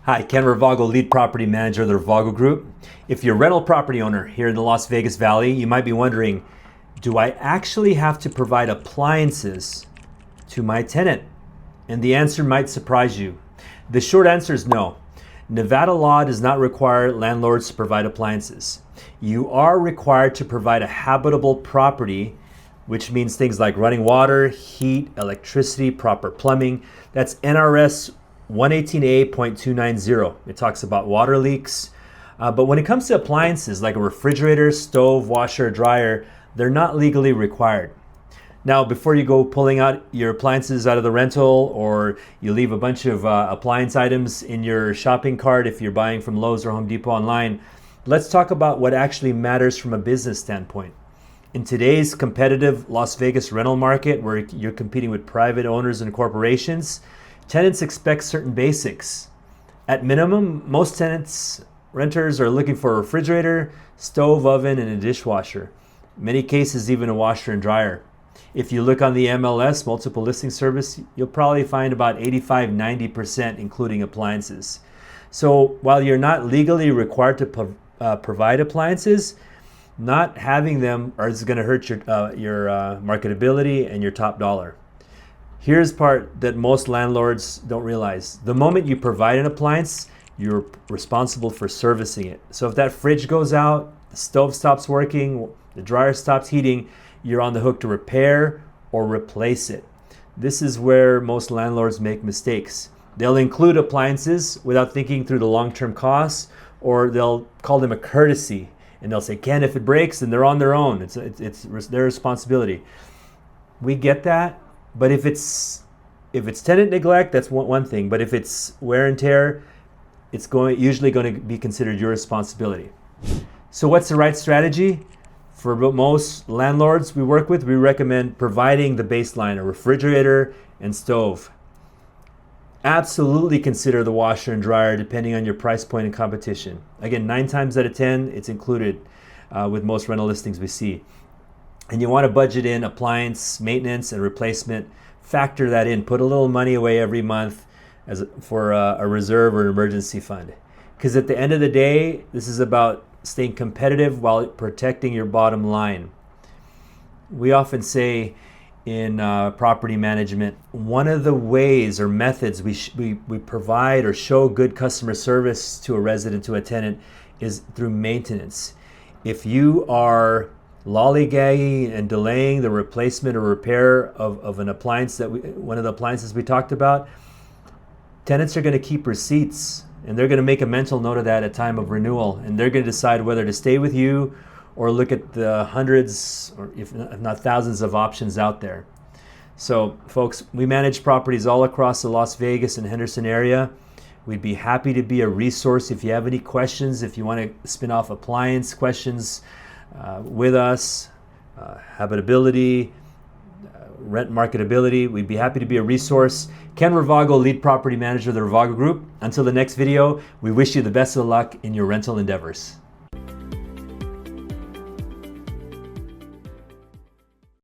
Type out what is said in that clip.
Hi, Ken Ravago, lead property manager of the Ravago Group. If you're a rental property owner here in the Las Vegas Valley, you might be wondering, do I actually have to provide appliances to my tenant? And the answer might surprise you. The short answer is no. Nevada law does not require landlords to provide appliances. You are required to provide a habitable property, which means things like running water, heat, electricity, proper plumbing. That's NRS 118A.290. It talks about water leaks. But when it comes to appliances like a refrigerator, stove, washer, dryer, they're not legally required. Now, before you go pulling out your appliances out of the rental, or you leave a bunch of appliance items in your shopping cart if you're buying from Lowe's or Home Depot online, let's talk about what actually matters from a business standpoint. In today's competitive Las Vegas rental market, where you're competing with private owners and corporations, tenants expect certain basics. At minimum, most renters are looking for a refrigerator, stove, oven, and a dishwasher. In many cases, even a washer and dryer. If you look on the MLS, multiple listing service, you'll probably find about 85-90% including appliances. So while you're not legally required to provide appliances, not having them is going to hurt your marketability and your top dollar. Here's part that most landlords don't realize. The moment you provide an appliance, you're responsible for servicing it. So if that fridge goes out, the stove stops working, the dryer stops heating, you're on the hook to repair or replace it. This is where most landlords make mistakes. They'll include appliances without thinking through the long-term costs, or they'll call them a courtesy. And they'll say, Ken, if it breaks, then they're on their own. It's their responsibility. We get that. But if it's tenant neglect, that's one thing. But if it's wear and tear, it's usually going to be considered your responsibility. So what's the right strategy? For most landlords we work with, we recommend providing the baseline, a refrigerator and stove. Absolutely consider the washer and dryer depending on your price point and competition. Again, 9 times out of 10, it's included with most rental listings we see. And you want to budget in appliance maintenance and replacement. Factor that in. Put a little money away every month for a reserve or an emergency fund. Because at the end of the day, this is about staying competitive while protecting your bottom line. We often say in property management, one of the ways or methods we provide or show good customer service to a resident, to a tenant, is through maintenance. If you are lollygagging and delaying the replacement or repair of an appliance, one of the appliances we talked about, tenants are going to keep receipts, and they're going to make a mental note of that at time of renewal, and they're going to decide whether to stay with you or look at the hundreds or if not thousands of options out there. So folks, we manage properties all across the Las Vegas and Henderson area. We'd be happy to be a resource if you have any questions, if you want to spin off appliance questions with us, habitability, rent marketability, we'd be happy to be a resource. Ken Ravago, lead property manager of the Ravago Group. Until the next video, we wish you the best of luck in your rental endeavors.